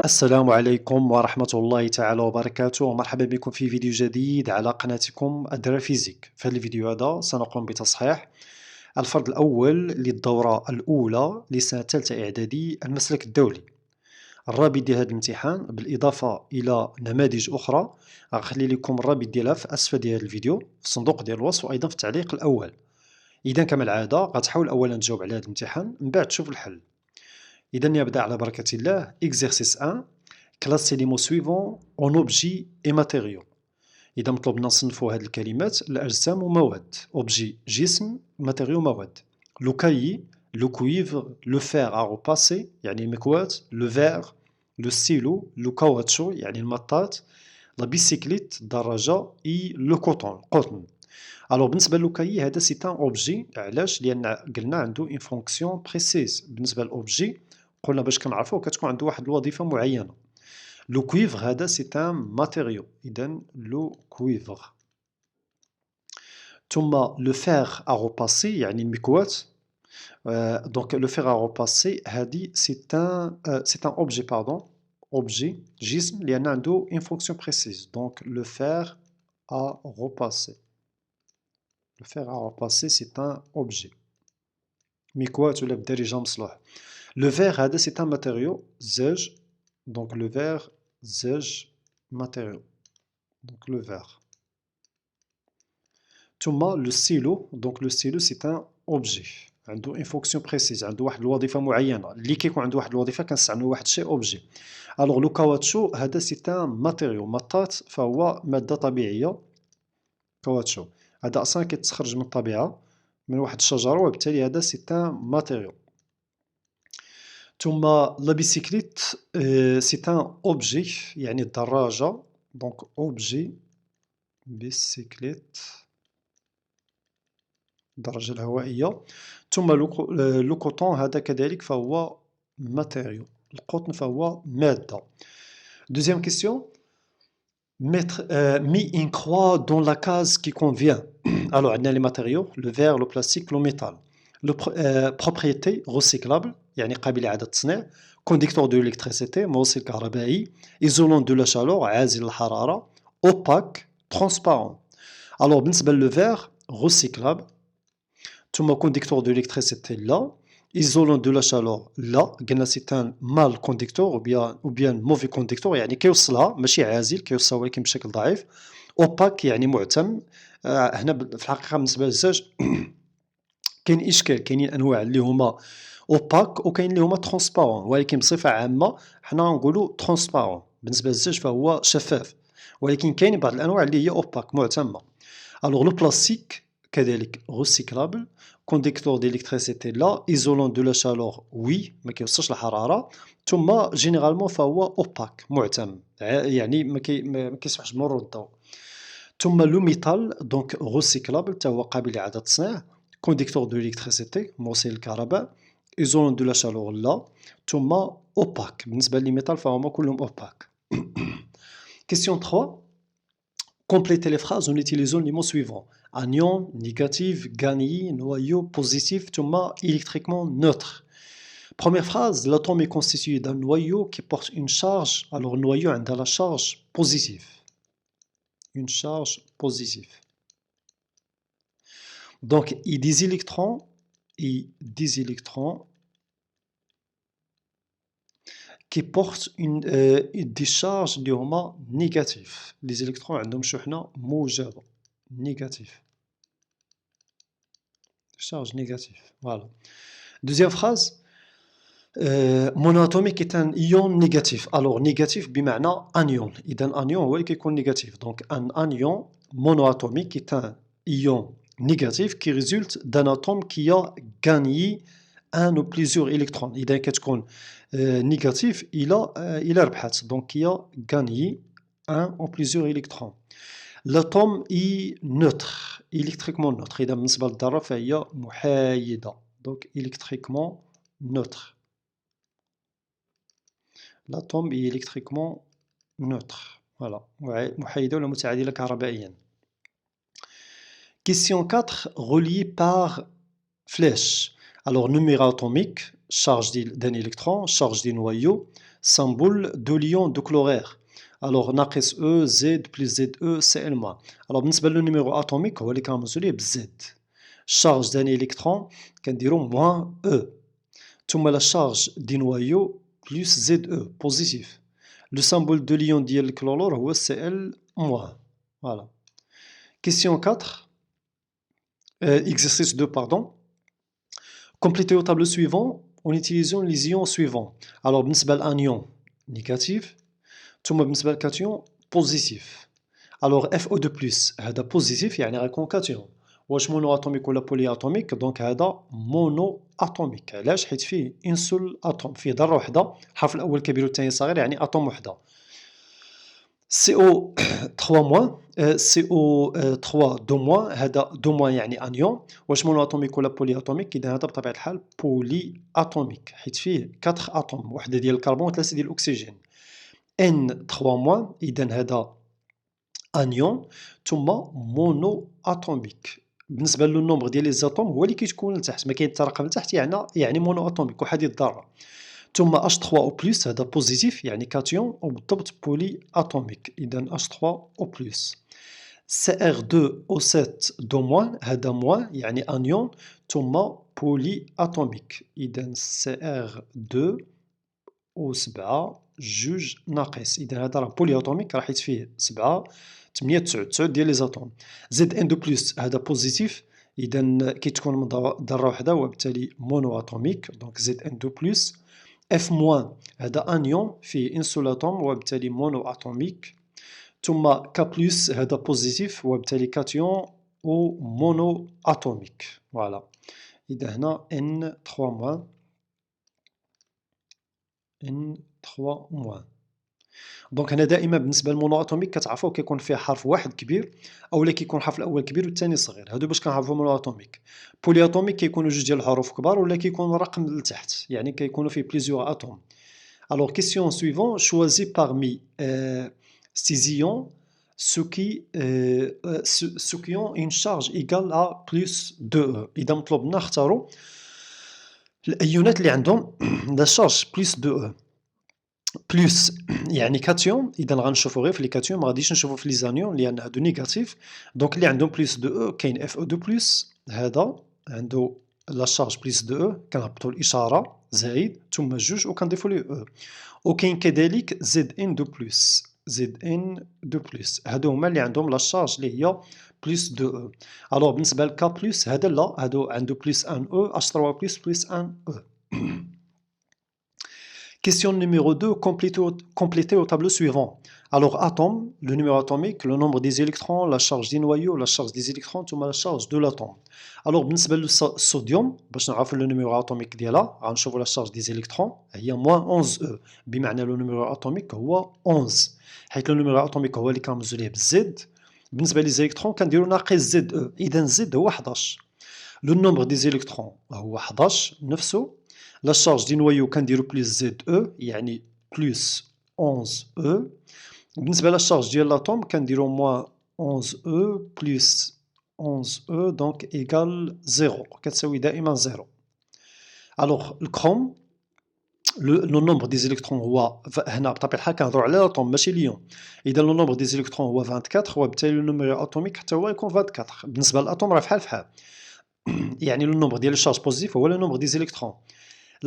السلام عليكم ورحمة الله تعالى وبركاته، ومرحبا بكم في فيديو جديد على قناتكم الدرا فيزيك. في هذا الفيديو هذا سنقوم بتصحيح الفرض الأول للدورة الأولى لسنة ثالثة إعدادي المسلك الدولي. الرابط ديال هذا الامتحان بالإضافة إلى نماذج أخرى غنخلي لكم الرابط ديالها في أسفل ديال الفيديو في الصندوق ديال الوصف، وأيضا في التعليق الأول. إذا كما العادة غتحاول أولا تجاوب على هذا الامتحان من بعد تشوف الحل. إذا نبدأ على بركة الله. Exercice 1. Classez les mots suivants en objets et matériaux. إذا مطلوب نصنفوا هذه الكلمات الأجسام ومواد. Objet جسم، matériaux مواد. Le cahier, le cuivre, le fer à repasser يعني المكواة, le verre, le stylo, le caoutchouc يعني المطاط, la bicyclette الدراجة et le coton القطن. Alors بالنسبة للكايي هذا سي ان اوبجي. علاش؟ لأن قلنا عنده اون فونكسيون بريسيز. بالنسبة للأوبجي قلنا باش كنعرفوه كتكون عنده واحد الوظيفة معينة. لو كويفغ هذا سي ان ماتيريو. إذا لو كويفغ. ثم لو فيغ ا روباسي يعني المكواة. دونك لو فيغ ا روباسي هادي سي ان اوبجي باردون. اوبجي جسم لأن عنده اون فونكسيون بريسيز. دونك لو فيغ ا روباسي. Le fer à repasser, c'est un objet. مكواة ولا بالدارجة مصلوح. Le verre هذا c'est un matériau زاج. Donc le verre زاج matériau. Donc le verre. ثم le stylo. Donc le stylo c'est un objet. عنده une fonction précise. عنده واحد الوظيفة معينة. اللي كيكون عنده واحد الوظيفة كنستعملو واحد الشيء objet. Alors le caoutchouc هذا c'est un matériau. مطاط فهو مادة طبيعية. caoutchouc. هذا أصلا كيتخرج من الطبيعة من واحد الشجرة، وبالتالي هذا سي ان ماتيريو. ثم لا بيسيكليت سي ان اوبجي يعني الدراجة. دونك اوبجي بيسيكليت الدراجة الهوائية. ثم لو كوطون هذا كذلك فهو ماتيريو. القطن فهو مادة. دوزيام كيسيون. Mettre mis une croix dans la case qui convient. Alors, on a les matériaux, le verre, le plastique, le métal. Propriété recyclable, يعني قابل لإعادة التصنيع. Conducteur de l'électricité, موصل كهربائي. Isolant de la chaleur, عازل الحرارة. Opaque, transparent. Alors, بالنسبة للو verre, recyclable. ثم conducteur de l'électricité là. Isolant de la chaleur لا. قلنا سي ان مال كونديكتور او بيان موفي كونديكتور يعني كيوصلها ماشي عازل، كيوصلها ولكن بشكل ضعيف. اوباك يعني معتم. هنا في الحقيقه بالنسبه للزاج كاين اشكال. كاينين انواع اللي هما اوباك وكاين اللي هما ترونسبارون، ولكن بصفه عامه حنا نقولوا ترونسبارون. بالنسبه للزاج فهو شفاف، ولكن كاين بعض الانواع اللي هي اوباك معتمه. الوغ لو بلاستيك كذلك recyclable. Conducteur d'électricité لا. Isolant de la chaleur oui ما كيوصلش الحرارة. ثم جينيرالمون فهو اوباك معتم، يعني ما كيسمحش بمرور الضوء. ثم لو ميتال دونك recyclable حتى هو قابل لإعادة التصنيع. Conducteur de l'électricité موصل الكهرباء. Isolant de la chaleur لا. ثم اوباك. بالنسبة للميتال فهما كلهم اوباك. Question 3. Complétez les phrases en utilisant les mots suivants. Anion, négatif, gagné, noyau, positif, ثم électriquement neutre. Première phrase, l'atome est constitué d'un noyau qui porte une charge. Alors, le noyau a la charge positive. Une charge positive. Donc, il des électrons qui portent des charges اللي هما négatifs. Les électrons عندهم شحنة موجبة. Négatif. Charge négative. Voilà. Deuxième phrase. Monoatomique est un ion négatif. Alors, négatif بمعنى anion. إذا anion هو اللي كيكون négatif. Donc, un anion monoatomique est un ion négatif qui résulte d'un atome qui a gagné un ou plusieurs électrons. إذا كتكون négatif, il a ربحت. Donc, qui a gagné un ou plusieurs électrons. L'atome est neutre, électriquement neutre. إذا بالنسبة للذرة فهي محايدة. Donc, électriquement neutre. L'atome est électriquement neutre. Voilà. محايدة ولا متعادلة كهربائيا. Question 4. Relié par flèche. Alors, numéro atomique. charge d'un électron, charge du noyau, symbole de l'ion de chlorure. Alors ناقص E Z plus ZE Cl-. alors بالنسبة للنيميرو atomique هو اللي كنرمزو ليه ب Z. charge d'un électron كنديرو moins E. ثم la charge du noyau plus ZE positif. Le symbole de l'ion ديال الكلورور هو Cl-. Voilà. Question 4. Exercice 2, pardon. Complétez au tableau suivant en utilisant les ions suivants. Alors بالنسبة للanion négatif. ثم بالنسبة للكاتيون بوزيتيف. الوغ اف او دو بلس هذا بوزيتيف يعني غيكون كاتيون. واش مونو اتوميك ولا بولي اتوميك؟ دونك هذا مونو اتوميك. علاش؟ حيت فيه ان سول اتوم، فيه ذره وحده، الحرف الاول كبير والثاني صغير، يعني اتوم وحده. سي او 3 موان، سي او 3 2 موان، هذا 2 موان يعني انيون. واش مونو اتوميك ولا بولي اتوميك؟ اذا هذا بطبيعه الحال بولي اتوميك حيت فيه 4 اتوم، وحده ديال الكربون وثلاثه ديال الاكسجين. N3- إذن هذا انيون ثم مونو اتوميك. بالنسبه للنومبر ديال لي زاتوم هو اللي كيتكون لتحت، ما كاين حتى رقم لتحت يعني مونو اتوميك وحديد الذره. ثم H3 او بلس هذا بوزيتيف يعني كاتيون، وبالضبط بولي اتوميك. اذا H3 او بلس. Cr2 او 7 دو موان هذا موان يعني انيون ثم بولي اتوميك. اذا Cr2 و 7 جوج ناقص. اذا هذا راه بولي اتوميك راه حيت فيه 7 8 9 ديال لي زاتوم. زد ان دو بلس هذا بوزيتيف، اذا كيتكون من ذره وحده وبالتالي مونو اتوميك. دونك زد ان دو بلس. اف موان هذا انيون فيه ان سول اتوم وبالتالي مونو اتوميك. ثم ك بلس هذا بوزيتيف وبالتالي كاتيون و مونو اتوميك. فوالا. اذا هنا ان 3 موان N3-. دونك هنا دائما بالنسبه للمونو اتوميك كتعرفوا كيكون فيه حرف واحد كبير اولا كيكون الحرف الاول كبير والثاني صغير. هادو باش كنعرفوا مونو اتوميك. بولي اتوميك كيكونوا جوج ديال الحروف كبار ولا كيكون رقم لتحت، يعني كيكونوا فيه بليزيور اتوم. Alors question suivante, choisis parmi ces ions ceux qui ont une charge égale à plus de E. إذا مطلوب لنا نختاروا الأيونات اللي عندهم لا شارج بلس دو E. بلس يعني كاتيون، اذا غنشوفوا غير في لي كاتيون، ما غاديش نشوفوا في لي زانيون لان هادو نيجاتيف. دونك اللي عندهم بلس دو او كاين اف او دو بلس، هذا عنده لا شارج بلس دو او، كنهبطوا الاشاره زائد ثم جوج وكنضيفوا ليه او. وكاين كذلك زد ان دو بلس، زد ان دو بلس هادو هما اللي عندهم لا شارج اللي هي بلس دو او. الوغ بالنسبه لك بلس هذا لا، هادو عنده بلس ان او، اش 3 بلس ان او. Question numéro 2, complétez au tableau suivant. Alors, atome, le numéro atomique, le nombre des électrons, la charge des noyaux, la charge des électrons, ثم la charge de l'atome. Alors, بالنسبة للصوديوم باش نعرفوا le numéro atomique ديالها غنشوفوا la charge des électrons هي moins 11E، بمعنى le numéro atomique هو 11، حيت le numéro atomique هو اللي كنرمزو ليه بالزد. بالنسبة لي زيليكترون كنديرو ناقص زد او، إذا زد هو 11. Le nombre des électrons هو 11 نفسه. La charge du noyau كنديرو بلس ZE يعني بلس 11E. بالنسبة للشارج ديال الاتوم كنديرو موان 11E بلس 11E دونك ايكال 0، كتساوي دائما 0. الوغ الكروم لو نومبر دي زيليكترون هو هنا بطبيعة الحال كنهضرو على الاتوم ماشي ليون. اذا لو نومبر دي زيليكترون هو 24 وبالتالي لو نوميرو اتوميك حتى هو يكون 24. بالنسبة للاتوم راه فحال فحال، يعني لو نومبر ديال الشارج بوزيتيف هو لو نومبر دي زيليكترون.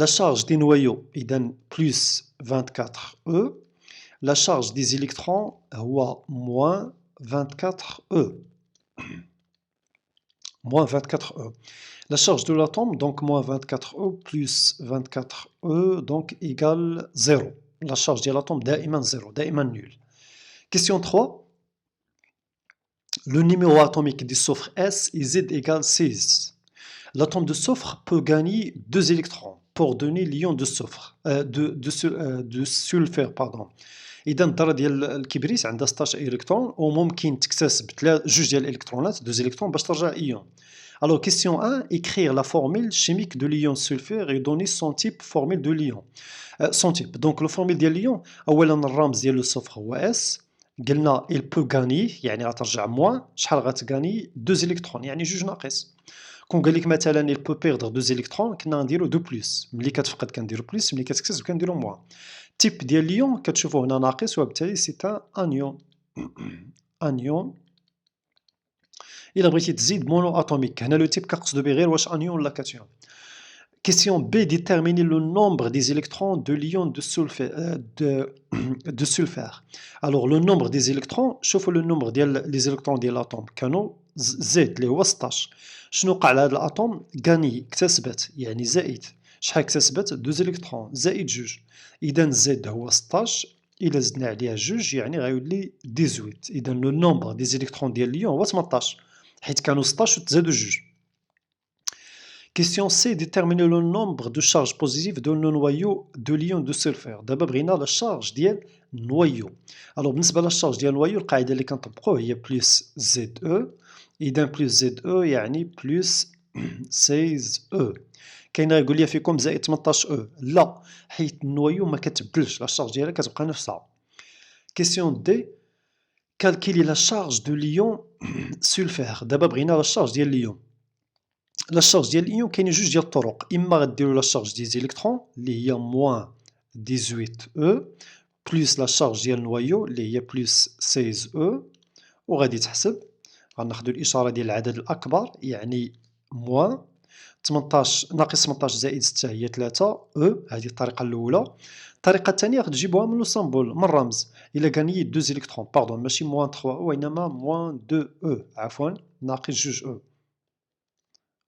La charge des noyaux est plus 24E. La charge des électrons est moins 24E. Moins 24E. La charge de l'atome, donc moins 24E plus 24E, donc égale 0. La charge de l'atome, دائما 0, دائما nul. Question 3. Le numéro atomique du soufre S est Z égale 6. L'atome de soufre peut gagner 2 électrons pour donner l'ion de soufre de sulfure pardon. اذا الذره ديال الكبريت عندها 16 الكترون وممكن تكتسب جوج ديال الالكترونات 2 الكترون باش ترجع ايون. Alors question 1, écrire la formule chimique de l'ion sulfure et donner son type formule de l'ion. Son type. Donc la formule ديال l'ion اولا الرمز ديال الصفر هو S. قلنا il peut gagner يعني غترجع موان، شحال غتغاني 2 الكترون يعني جوج ناقص. كون قال لك مثلا il peut perdre 2 électrons كنا نديرو 2 بلس، ملي كتفقد كنديرو بلس، ملي كتكتسب كنديرو موان. تيب ديال اليون كتشوفو هنا ناقص وبالتالي سي ان انيون. انيون. إلا بغيتي تزيد مونو اتوميك، هنا لو تيب كنقصدو به غير واش انيون ولا كاتيون. Question B, déterminer le nombre des électrons de l'ion de sulfure. Alors, le nombre des électrons, شوفوا le nombre des électrons ديال الاتوم كانوا Z اللي هو 16. شنو وقع لهاد الاتوم؟ غاني اكتسبت يعني زائد. شحال اكتسبت؟ 2 électrons زائد 2. إذا Z هو 16 إلا زدنا عليها 2 يعني غيولي 18. إذا le nombre des électrons ديال اليون هو 18 حيت كانوا 16 وتزادوا 2. Question C, déterminer le nombre de charges positives dans le noyau de l'ion de sulfure. D'abord, بغينا la charge ديال noyau. Alors, بالنسبة للشارج ديال noyau القاعدة اللي كنطبقوه هي plus ZE. إذا plus ZE يعني plus 16E. كاين غيقول لي فيكم زائد 18E. لا، حيت النوايو ما كتبدلش، لا charge ديالها كتبقى نفسها. Question D, calculer la charge de l'ion sulfure. دابا بغينا la charge ديال l'ion. لا شارج ديال الإيون كاينين جوج ديال الطرق، إما غديرو لا شارج ديال زيليكترون اللي هي موان 18 أو بلس لا شارج ديال النوايو اللي هي بلس 16 أو، وغادي تحسب. غناخدو الإشارة ديال العدد الأكبر يعني موان 18 ناقص 18 زائد 6 هي 3 أو، هذه الطريقة الأولى. الطريقة الثانية غتجيبوها من لو سامبول من الرمز، إلا غانيي 2 زيليكترون باردون ماشي موان 3 أو وإنما موان 2 أو عفوا ناقص 2 أو.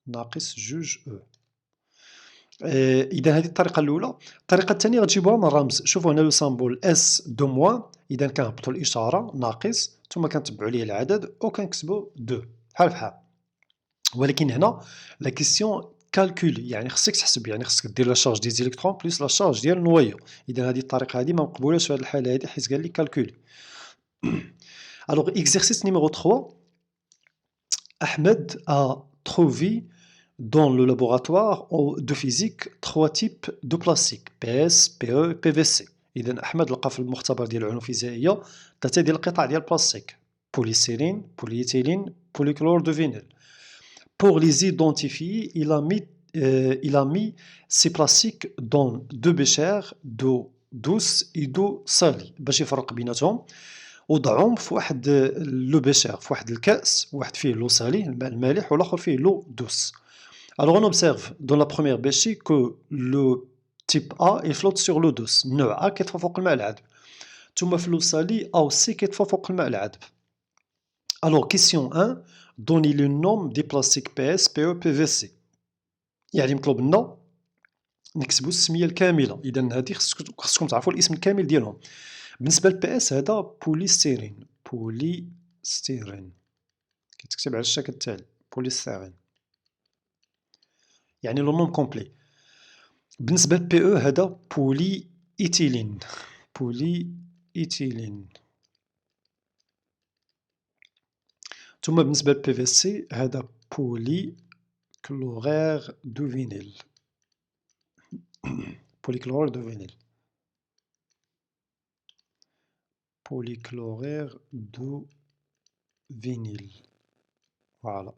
ناقص 2 أو. إذا هذه الطريقة الأولى. الطريقة الثانية غتجيبوها من الرمز، شوفوا هنا لو سامبول اس دو موان، إذا كنهبطوا الإشارة ناقص ثم كنتبعوا ليه العدد وكنكتبوا 2 بحال بحال. ولكن هنا لا كيسيون كالكول يعني خصك تحسب، يعني خصك دير لا شارج ديال زيليكترون بلس لا شارج ديال النوايو. إذا هذه الطريقة هذه ما مقبولهاش في هذه الحالة هذه حيت قال لك كالكول. ألوغ إكزرسيس نيميرو 3. أحمد a trouvé dans le laboratoire de physique 3 types de plastique PS, PE et PVC. إذا أحمد لقى في المختبر ديال العلوم الفيزيائية 3 ديال القطع ديال البلاستيك، بوليستيرين، بوليإيثيلين، بوليكلور دو فينيل. Pour les identifier, il a mis ces plastiques dans 2 béchers d'eau douce et d'eau salée باش يفرق بيناتهم، وضعهم في واحد لو بيشير، في واحد الكأس، واحد فيه لو سالي الماء المالح والآخر فيه لو دوس. Alors on observe dans la première béchée que le type A il flotte sur l'eau douce. النوع A كيطفو فوق الماء العذب. ثم في لو سالي A aussi كيطفو فوق الماء العذب. Alors question 1, donnez le nom des plastiques PS, PE, PVC. يعني مطلوب لنا نكتبوا السمية الكاملة، إذا هذه خصكم تعرفوا الاسم الكامل ديالهم. بالنسبة للبي اس هذا بوليستيرين، بوليستيرين كيتكتب على الشكل التالي بوليستيرين يعني لو نوم كومبلي. بالنسبة للبي او هذا بولي إيثيلين، بولي إيثيلين. ثم بالنسبة للبي في سي هذا بولي كلورير دو فينيل، بولي كلورير دو فينيل، polychlorure de vinyle. Voilà.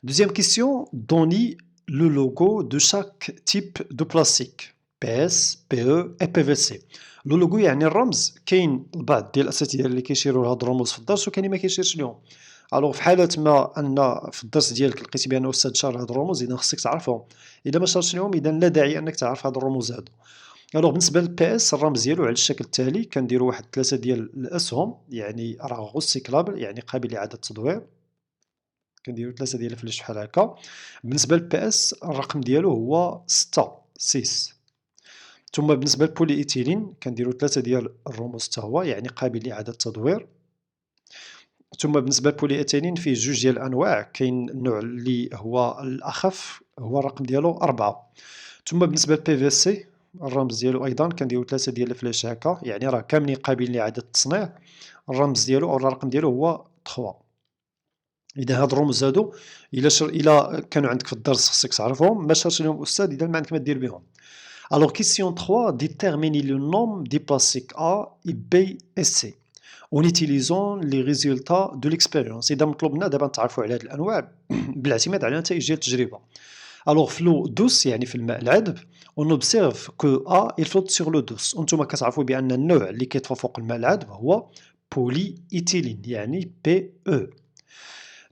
Deuxième question, donnez le logo de chaque type de plastique PS, PE et PVC. لو لوغو يعني الرمز، كاين البعض ديال الاساتذه اللي كيشيروا لهاد الرموز في الدرس وكاين اللي ما كيشيرش لهم. الوغ في حالة ما ان في الدرس ديالك لقيتي بان الاستاذ شار هاد الرموز اذا خصك تعرفهم، اذا ما شارش لهم اذا لا داعي انك تعرف هاد الرموز هادو. الوغ بالنسبة للبي اس الرمز ديالو على الشكل التالي، كنديرو واحد 3 ديال الاسهم يعني راه غوسيكلابل يعني قابل لاعادة التدوير، كنديرو 3 ديال الفلاش بحال هكا. بالنسبة للبي اس الرقم ديالو هو 6. ثم بالنسبة للبولي إيثيلين كنديرو 3 ديال الرموز حتى هو يعني قابل لإعادة التدوير. ثم بالنسبة للبولي إيثيلين فيه 2 ديال الأنواع، كاين النوع اللي هو الأخف هو الرقم ديالو 4. ثم بالنسبة للبي في سي الرمز ديالو أيضا كنديرو 3 ديال الفلاش هكا يعني راه كاملين قابلين لإعادة التصنيع، الرمز ديالو أو الرقم ديالو هو 3. إذا هاد الرموز هادو إلا كانوا عندك في الدرس خصك تعرفهم، ما شارش لهم الأستاذ إذا ما عندك ما دير بهم. Alors, question 3, déterminer le nombre des plastiques A, B et C. en utilisant les résultats de l'expérience. إذا مطلوب لنا دابا نتعرفوا على هاد الأنواع بالاعتماد على نتائج ديال التجربة. Alors في l'eau douce يعني في الماء العذب on observe que A il flotte sur l'eau douce. وانتم كتعرفوا بأن النوع اللي كيطفو فوق الماء العذب هو بولي يعني PE.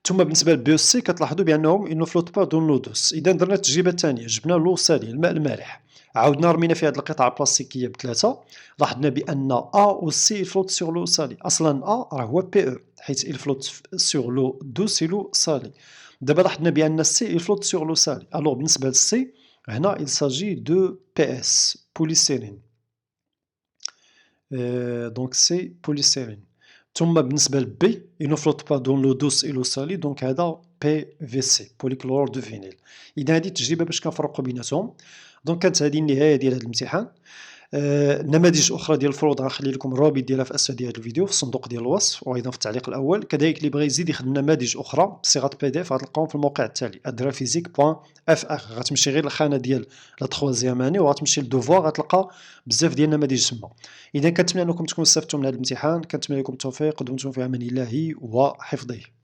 ثم بالنسبة لبي سي كتلاحظوا بأنهم ils ne flottent pas dans l'eau douce. إذا درنا التجربة الثانية جبنا لو سالي الماء المالح عاودنا رمينا فيه هاد القطعة البلاستيكية بثلاثة لاحظنا بأن A و C il flotte sur l'eau salée. أصلا A راه هو PE حيت il flotte sur l'eau douce et l'eau salée. دابا لاحظنا بأن C il flotte sur l'eau salée. Alors بالنسبة للسي هنا il s'agit de PS polystyrène. Donc c'est polystyrène. ثم بالنسبة لبي il ne flotte pas dans l'eau douce et l'eau salée donc هذا PVC polychlore de vinyle. إذا هذه التجربة باش كنفرقوا بيناتهم. دونك كانت هذه النهاية ديال هذا الامتحان. نماذج أخرى ديال الفروض غنخلي لكم الرابط ديالها في أسفل ديال هذا الفيديو في الصندوق ديال الوصف وأيضا في التعليق الأول. كذلك اللي بغى يزيد يخدم نماذج أخرى بصيغة PDF غتلقاهم في الموقع التالي adrephysique.fr. غتمشي غير للخانة ديال لا تخوازيام اني وغتمشي للدوفوار غتلقى بزاف ديال النماذج تما. إذا كنتمنى أنكم تكونوا استفدتوا من هذا الامتحان، كنتمنى لكم التوفيق، دمتم في أمان الله وحفظه.